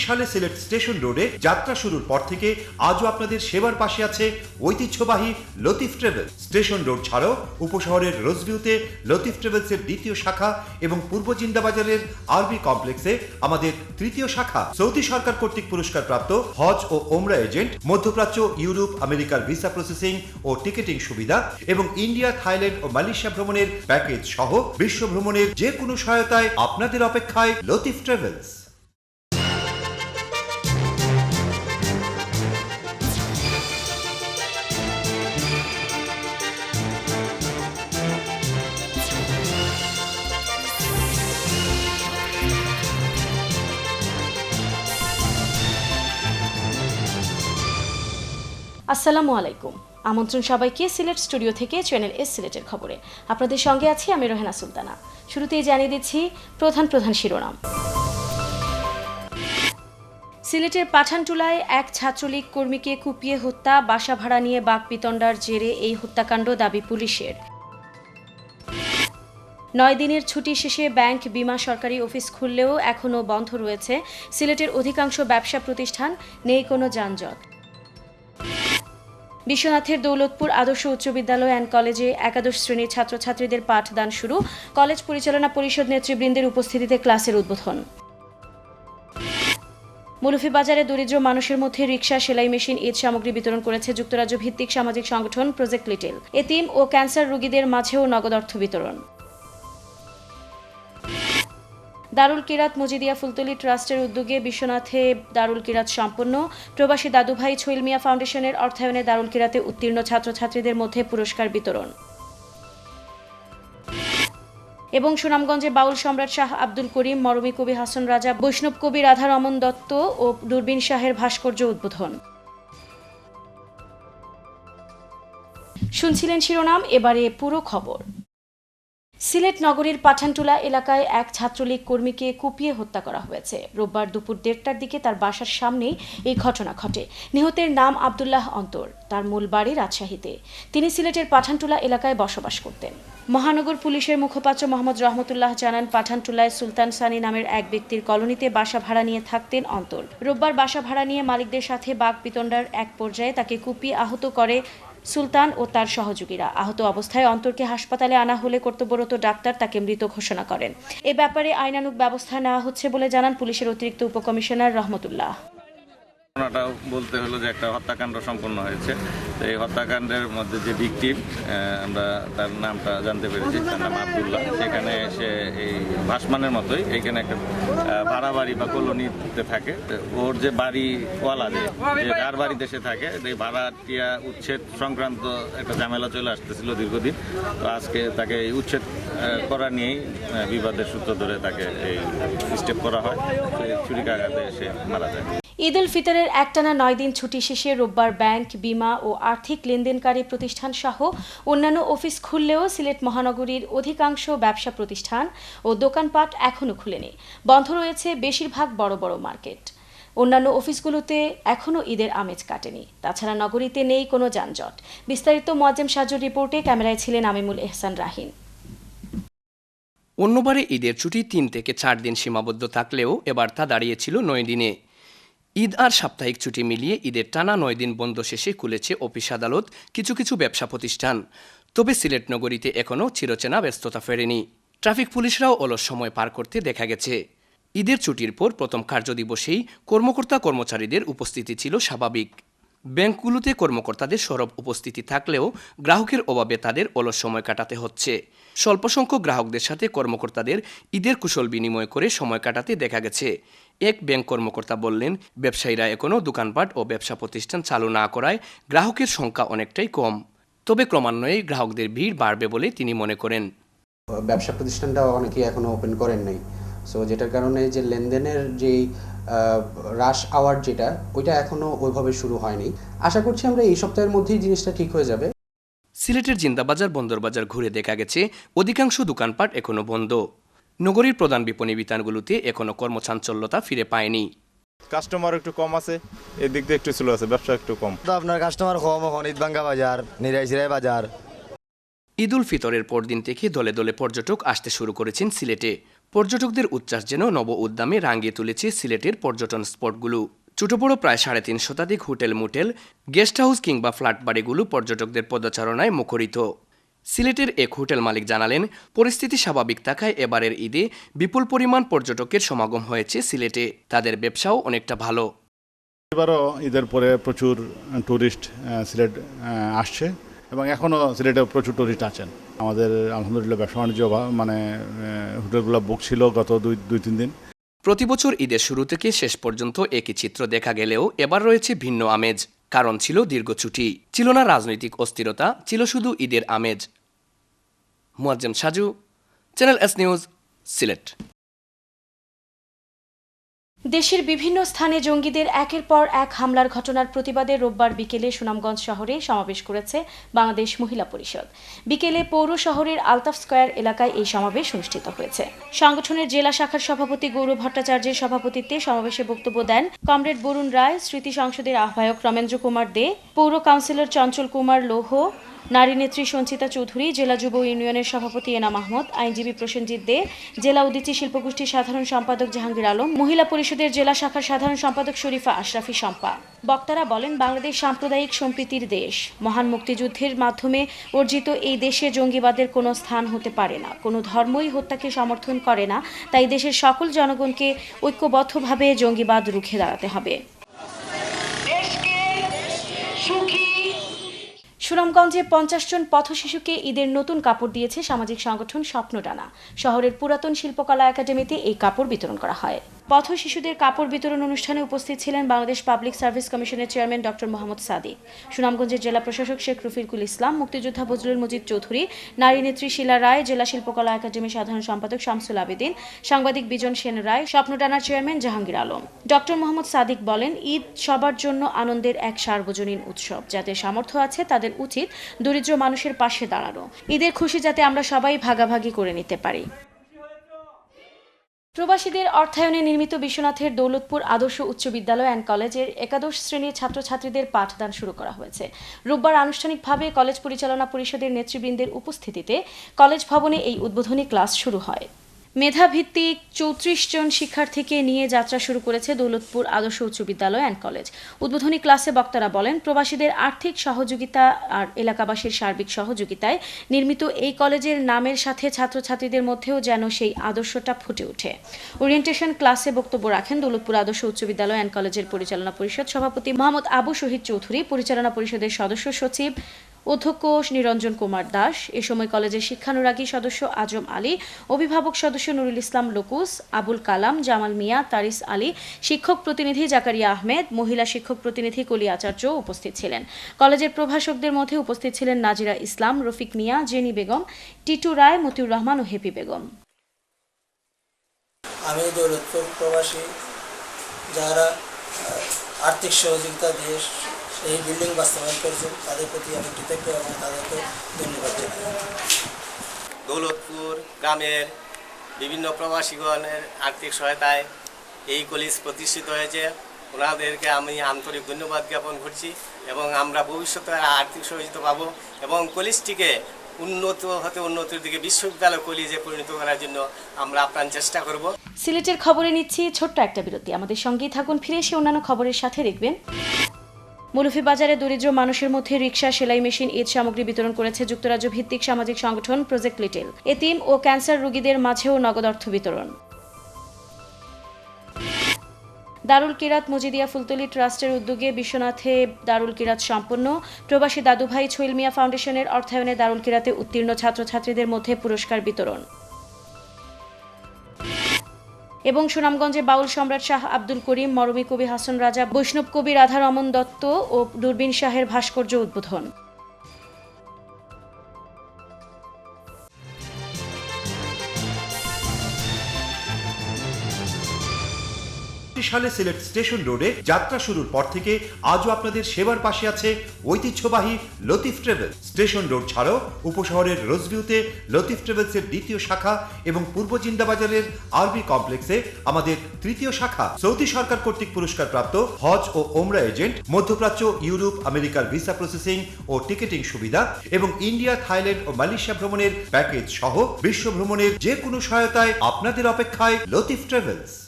সালে সিলেট স্টেশন রোডে যাত্রা শুরুর পর থেকে আজও আপনাদের সেবার পাশে আছে ঐতিহ্যবাহী লতিফ ট্রাভেলস। স্টেশন রোড ছাড়াও উপশহরের রোজভিউতে লতিফ ট্রাভেলসের দ্বিতীয় শাখা এবং পূর্ব জিন্দাবাজারের আরবি কমপ্লেক্সে আমাদের তৃতীয় শাখা। সৌদি সরকার কর্তৃক পুরস্কারপ্রাপ্ত হজ ও ওমরা এজেন্ট, মধ্যপ্রাচ্য, ইউরোপ, আমেরিকার ভিসা প্রসেসিং ও টিকেটিং সুবিধা এবং ইন্ডিয়া, থাইল্যান্ড ও মালয়েশিয়া ভ্রমণের প্যাকেজ সহ বিশ্ব ভ্রমণের যে কোনো সহায়তায় আপনাদের অপেক্ষায় লতিফ ট্রাভেলস। আসসালামু আলাইকুম। আমন্ত্রণ সবাইকে সিলেট স্টুডিও থেকে চ্যানেল এস সিলেটের খবরে। আপনাদের সঙ্গে আছি আমি রোহেনা সুলতানা। শুরুতেই জানিয়ে দিচ্ছি প্রধান শিরোনাম। সিলেটের পাঠানটুলায় এক ছাত্রলীগ কর্মীকে কুপিয়ে হত্যা, বাসা ভাড়া নিয়ে বাকবিতণ্ডার জেরে এই হত্যাকাণ্ড দাবি পুলিশের। 9 দিনের ছুটি শেষে ব্যাংক, বিমা, সরকারি অফিস খুললেও এখনও বন্ধ রয়েছে সিলেটের অধিকাংশ ব্যবসা প্রতিষ্ঠান, নেই কোনো যানজট। বিশ্বনাথের দৌলতপুর আদর্শ উচ্চ বিদ্যালয় অ্যান্ড কলেজে একাদশ শ্রেণীর ছাত্রছাত্রীদের পাঠদান শুরু, কলেজ পরিচালনা পরিষদ নেতৃবৃন্দের উপস্থিতিতে ক্লাসের উদ্বোধন। মৌলভীবাজারে দরিদ্র মানুষের মধ্যে রিকশা, সেলাই মেশিন, ঈদ সামগ্রী বিতরণ করেছে যুক্তরাজ্য ভিত্তিক সামাজিক সংগঠন প্রজেক্ট লিটল। এতিম ও ক্যান্সার রোগীদের মাঝেও নগদ অর্থ বিতরণ। দারুল কিরাত মজিদিয়া ফুলতলী ট্রাস্টের উদ্যোগে বিশ্বনাথে দারুল কিরাত সম্পন্ন, প্রবাসী দাদুভাই ছৈল মিয়া ফাউন্ডেশনের অর্থায়নে দারুল কিরাতে উত্তীর্ণ ছাত্রছাত্রীদের মধ্যে পুরস্কার বিতরণ। এবং সুনামগঞ্জে বাউল সম্রাট শাহ আব্দুল করিম, মরমী কবি হাসান রাজা, বৈষ্ণব কবি রাধা রমন দত্ত ও দূরবীন শাহের ভাস্কর্য উদ্বোধন। শুনছিলেন শিরোনাম, এবারে পুরো খবর। সিলেট নগরীর পাঠানটুলা এলাকায় এক ছাত্রলীগ কর্মীকে কুপিয়ে হত্যা করা হয়েছে। রোববার দুপুর 1:30টার দিকে তার বাসার সামনেই এই ঘটনা ঘটে। নিহতের নাম আব্দুল্লাহ অন্তর। তার মূল বাড়ি রাজশাহীতে। তিনি সিলেটের পাঠানটুলা এলাকায় বসবাস করতেন। মহানগর পুলিশের মুখপাত্র মোহাম্মদ রহমতুল্লাহ জানান, পাঠানটুলায় সুলতান সানি নামের এক ব্যক্তির কলোনিতে বাসা ভাড়া নিয়ে থাকতেন অন্তর। রোববার বাসা ভাড়া নিয়ে মালিকদের সাথে বাকবিতণ্ডার এক পর্যায়ে তাকে কুপিয়ে আহত করে সুলতান ও তার সহযোগীরা। আহত অবস্থায় অন্তরকে হাসপাতালে আনা হলে কর্তব্যরত ডাক্তার তাকে মৃত ঘোষণা করেন। এ ব্যাপারে আইনানুগ ব্যবস্থা নেওয়া হচ্ছে বলে জানান পুলিশের অতিরিক্ত উপকমিশনার রহমতুল্লাহ। ঘটনাটা বলতে হলো যে একটা হত্যাকাণ্ড সম্পন্ন হয়েছে। তো এই হত্যাকাণ্ডের মধ্যে যে ভিকটিম, আমরা তার নামটা জানতে পেরেছি, তার নাম আব্দুল্লাহ। সেখানে সে এই ভাসমানের মতোই এখানে একটা ভাড়া বাড়ি বা কলোনিতে থাকে। ওর যে বাড়িওয়ালা, যে যার বাড়িতে সে থাকে, এই ভাড়াটিয়া উচ্ছেদ সংক্রান্ত একটা ঝামেলা চলে আসতেছিল দীর্ঘদিন। তো আজকে তাকে এই উচ্ছেদ করা নিয়েই বিবাদের সূত্র ধরে তাকে এই স্টেপ করা হয়। ছুরিকাঘাতে সে মারা যায়। ঈদ উল ফিতরের একটানা 9 দিন ছুটি শেষে রোববার ব্যাংক, বিমা ও আর্থিক লেনদেনকারী প্রতিষ্ঠান সহ অন্যান্য অফিস খুললেও সিলেট মহানগরীর অধিকাংশ ব্যবসা প্রতিষ্ঠান ও দোকানপাট এখনও খুলেনি। বন্ধ রয়েছে বেশিরভাগ বড় বড় মার্কেট। অন্যান্য অফিসগুলোতে এখনও ঈদের আমেজ কাটেনি। তাছাড়া নগরীতে নেই কোনো যানজট। বিস্তারিত মোয়াজ্জেম সাজুর রিপোর্টে, ক্যামেরায় ছিলেন আমিমুল এহসান রাহিন। অন্যবারে ঈদের ছুটি 3 থেকে 4 দিন সীমাবদ্ধ থাকলেও এবার তা দাঁড়িয়েছিল 9 দিনে। ঈদ আর সাপ্তাহিক ছুটি মিলিয়ে ঈদের টানা 9 দিন বন্ধ শেষে খুলেছে অফিস, আদালত, কিছু ব্যবসা প্রতিষ্ঠান। তবে সিলেট নগরীতে এখনও চিরচেনা ব্যস্ততা ফেরেনি। ট্রাফিক পুলিশরাও অলস সময় পার করতে দেখা গেছে। ঈদের ছুটির পর প্রথম কার্যদিবসেই কর্মচারীদের উপস্থিতি ছিল স্বাভাবিক। ব্যাংকগুলোতে কর্মকর্তাদের সরব উপস্থিতি থাকলেও গ্রাহকের অভাবে তাদের অলস সময় কাটাতে হচ্ছে। স্বল্প সংখ্যক গ্রাহকদের সাথে কর্মকর্তাদের ঈদের কুশল বিনিময় করে সময় কাটাতে দেখা গেছে। এক ব্যাংক কর্মকর্তা বললেন, ব্যবসায়ীরা এখনও দোকানপাট ও ব্যবসা প্রতিষ্ঠান চালু না করায় গ্রাহকের সংখ্যা অনেকটাই কম। তবে ক্রমান্বয়ে গ্রাহকদের ভিড় বাড়বে বলে তিনি মনে করেন। ব্যবসা প্রতিষ্ঠানটা অনেকেই এখনো ওপেন করেন নাই, সো যেটার কারণে যে লেনদেনের যে রাশ আওয়ার যেটা, ওইটা এখনো ওইভাবে শুরু হয়নি। আশা করছি আমরা এই সপ্তাহের মধ্যেই জিনিসটা ঠিক হয়ে যাবে। সিলেটের জিন্দাবাজার, বন্দরবাজার ঘুরে দেখা গেছে অধিকাংশ দোকানপাট এখনো বন্ধ। নগরীর প্রধান বিপণী বিতানগুলোতে এখনো কর্মচাঞ্চল্যতা ফিরে পায়নি। কাস্টমার একটু কম আছে, এদিক দিয়ে একটু স্লো আছে, ব্যবসা একটু কম। আপনার কাস্টমার কম এখন ঈদভাঙ্গা বাজার, নিরাইছিরাই বাজার। ঈদ উল ফিতরের পরদিন থেকে দলে দলে পর্যটক আসতে শুরু করেছেন সিলেটে। পর্যটকদের উচ্ছ্বাস যেন নব উদ্যমে রাঙিয়ে তুলেছে সিলেটের পর্যটন স্পটগুলো। ছোট বড় প্রায় 3.5 শতাধিক হোটেল মোটেল, গেস্ট হাউস কিংবা ফ্ল্যাট বাড়িগুলো পর্যটকদের পদচারণায় মুখরিত। সিলেটের এক হোটেল মালিক জানালেন, পরিস্থিতি স্বাভাবিক থাকায় এবারের ঈদে বিপুল পরিমাণ পর্যটকের সমাগম হয়েছে সিলেটে। তাদের ব্যবসাও অনেকটা ভালো। এবারও ঈদের পরে প্রচুর ট্যুরিস্ট সিলেট আসছে এবং এখনও সিলেটে প্রচুর ট্যুরিস্ট আছেন। আমাদের আলহামদুলিল্লাহ ব্যবসা বাণিজ্য মানে হোটেলগুলো বুক ছিল গত 2-3 দিন। প্রতি বছর ঈদের শুরু থেকে শেষ পর্যন্ত একই চিত্র দেখা গেলেও এবার রয়েছে ভিন্ন আমেজ। কারণ ছিল দীর্ঘ ছুটি, ছিল না রাজনৈতিক অস্থিরতা, ছিল শুধু ঈদের আমেজ। Muazzem Saju, channel S news, Sylhet. দেশের বিভিন্ন স্থানে জঙ্গিদের একের পর এক হামলার ঘটনার প্রতিবাদে রোববার বিকেলে সুনামগঞ্জ শহরে সমাবেশ করেছে বাংলাদেশ মহিলা পরিষদ। বিকেলে পৌর শহরের আলতাফ স্কয়ার এলাকায় এই সমাবেশ অনুষ্ঠিত হয়েছে। সংগঠনের জেলা শাখার সভাপতি গৌরব ভট্টাচার্যের সভাপতিত্বে সমাবেশে বক্তব্য দেন কমরেড বরুণ রায়, স্মৃতি সংসদের আহ্বায়ক রমেন্দ্র কুমার দে, পৌর কাউন্সিলর চঞ্চল কুমার লৌহ, নারী নেত্রী সঞ্চিতা চৌধুরী, জেলা যুব ইউনিয়নের সভাপতি এনাম আহমদ, আইনজীবী প্রসেনজিৎ দে, জেলা উদীচী শিল্পগোষ্ঠীর সাধারণ সম্পাদক জাহাঙ্গীর আলম, মহিলা পরিষদের জেলা শাখার সাধারণ সম্পাদক শরীফা আশরাফি শম্পা। বক্তারা বলেন, বাংলাদেশ সাম্প্রদায়িক সম্প্রীতির দেশ। মহান মুক্তিযুদ্ধের মাধ্যমে অর্জিত এই দেশে জঙ্গিবাদের কোনো স্থান হতে পারে না। কোনো ধর্মই হত্যাকে সমর্থন করে না। তাই দেশের সকল জনগণকে ঐক্যবদ্ধভাবে জঙ্গিবাদ রুখে দাঁড়াতে হবে। সুনামগঞ্জে 50 জন পথ শিশুকে ঈদের নতুন কাপড় দিয়েছে সামাজিক সংগঠন স্বপ্নডানা। শহরের পুরাতন শিল্পকলা একাডেমিতে এই কাপড় বিতরণ করা হয়। পথ শিশুদের কাপড় বিতরণ অনুষ্ঠানে উপস্থিত ছিলেন বাংলাদেশ পাবলিক সার্ভিস কমিশনের চেয়ারম্যান ডক্টর মোহাম্মদ সাদিক, সুনামগঞ্জের জেলা প্রশাসক শেখ রফিকুল ইসলাম, মুক্তিযোদ্ধা বজলুল মজিদ চৌধুরী, নারী নেত্রী শিলা রায়, জেলা শিল্পকলা একাডেমির সাধারণ সম্পাদক শামসুল আবেদিন, সাংবাদিক বিজন সেন রায়, স্বপ্নডানার চেয়ারম্যান জাহাঙ্গীর আলম। ডক্টর মোহাম্মদ সাদিক বলেন, ঈদ সবার জন্য আনন্দের এক সার্বজনীন উৎসব। যাদের সামর্থ্য আছে তাদের উচিত দরিদ্র মানুষের পাশে দাঁড়ানো। ঈদের খুশি যাতে আমরা সবাই ভাগাভাগি করে নিতে পারি। প্রবাসীদের অর্থায়নে নির্মিত বিশ্বনাথের দৌলতপুর আদর্শ উচ্চ বিদ্যালয় অ্যান্ড কলেজের 11 শ্রেণীর ছাত্রছাত্রীদের পাঠদান শুরু করা হয়েছে। রোববার আনুষ্ঠানিকভাবে কলেজ পরিচালনা পরিষদের নেতৃবৃন্দের উপস্থিতিতে কলেজ ভবনে এই উদ্বোধনী ক্লাস শুরু হয়। মেধাভিত্তিক 34 জন শিক্ষার্থীকে নিয়ে যাত্রা শুরু করেছে দৌলতপুর আদর্শ উচ্চ বিদ্যালয় অ্যান্ড কলেজ। উদ্বোধনী ক্লাসে বক্তারা বলেন, প্রবাসীদের আর্থিক সহযোগিতা আর এলাকাবাসীর সার্বিক সহযোগিতায় নির্মিত এই কলেজের নামের সাথে ছাত্রছাত্রীদের মধ্যেও যেন সেই আদর্শটা ফুটে ওঠে। ওরিয়েন্টেশন ক্লাসে বক্তব্য রাখেন দৌলতপুর আদর্শ উচ্চ বিদ্যালয় অ্যান্ড কলেজের পরিচালনা পরিষদ সভাপতি মোহাম্মদ আবু শহীদ চৌধুরী, পরিচালনা পরিষদের সদস্য সচিব অধ্যক্ষ নিরঞ্জন কুমার দাস। এ সময় কলেজের শিক্ষানুরাগী সদস্য আজম আলী, অভিভাবক সদস্য নুরুল ইসলাম লুকুস, আবুল কালাম, জামাল মিয়া, তারিস আলী, শিক্ষক প্রতিনিধি জাকারিয়া আহমেদ, মহিলা শিক্ষক প্রতিনিধি কলি আচার্য উপস্থিত ছিলেন। কলেজের প্রভাষকদের মধ্যে উপস্থিত ছিলেন নাজিরা ইসলাম, রফিক মিয়া, জেনি বেগম, টিটু রায়, মতিউর রহমান ও হেপি বেগম। আমি দৌলতপুর প্রবাসী যারা আর্থিক সহযোগিতা দিয়ে এই বিল্ডিং বাস্তবায়ন করেছেন তাদের প্রতি আমি কৃতজ্ঞ এবং তাদেরকে ধন্যবাদ জানাই। দৌলতপুর গ্রামের বিভিন্ন প্রবাসীগণের আর্থিক সহায়তায় এই কলেজ প্রতিষ্ঠিত হয়েছে। ওনাদেরকে আমি আন্তরিক ধন্যবাদ জ্ঞাপন করছি এবং আমরা ভবিষ্যতে আর্থিক সহযোগিতা পাবো এবং কলেজটিকে উন্নতির দিকে বিশ্ববিদ্যালয় কলেজে পরিণত করার জন্য আমরা আপ্রাণ চেষ্টা করব। সিলেটের খবরে নিচ্ছি ছোট্ট একটা বিরতি। আমাদের সঙ্গেই থাকুন। ফিরে এসে অন্যান্য খবরের সাথে দেখবেন, মৌলভীবাজারে দরিদ্র মানুষের মধ্যে রিকশা, সেলাই মেশিন, ঈদ সামগ্রী বিতরণ করেছে যুক্তরাজ্য ভিত্তিক সামাজিক সংগঠন প্রজেক্ট লিটল। এতিম ও ক্যান্সার রোগীদের মাঝেও নগদ অর্থ বিতরণ। দারুল কিরাত মজিদিয়া ফুলতলি ট্রাস্টের উদ্যোগে বিশ্বনাথে দারুল কিরাত সম্পন্ন। প্রবাসী দাদুভাই ছৈল মিয়া ফাউন্ডেশনের অর্থায়নে দারুল কিরাতে উত্তীর্ণ ছাত্রছাত্রীদের মধ্যে পুরস্কার বিতরণ। এবং সুনামগঞ্জে বাউল সম্রাট শাহ আব্দুল করিম, মরমী কবি হাসান রাজা, বৈষ্ণব কবি রাধা রমন দত্ত ও দূরবীন শাহের ভাস্কর্য উদ্বোধন। সালে সিলেট স্টেশন রোডে যাত্রা শুরুর পর থেকে আজও আপনাদের সেবার পাশে আছে ঐতিহ্যবাহী লতিফ ট্রাভেল। স্টেশন রোড ছাড়াও উপশহরের রোজভিউতে লতিফ ট্রাভেলসের দ্বিতীয় শাখা এবং পূর্ব জিন্দাবাজারের আরবি কমপ্লেক্সে আমাদের তৃতীয় শাখা। সৌদি সরকার কর্তৃক পুরস্কারপ্রাপ্ত হজ ও ওমরা এজেন্ট, মধ্যপ্রাচ্য, ইউরোপ, আমেরিকার ভিসা প্রসেসিং ও টিকেটিং সুবিধা এবং ইন্ডিয়া, থাইল্যান্ড ও মালয়েশিয়া ভ্রমণের প্যাকেজ সহ বিশ্ব ভ্রমণের যে কোনো সহায়তায় আপনাদের অপেক্ষায় লতিফ ট্রাভেলস।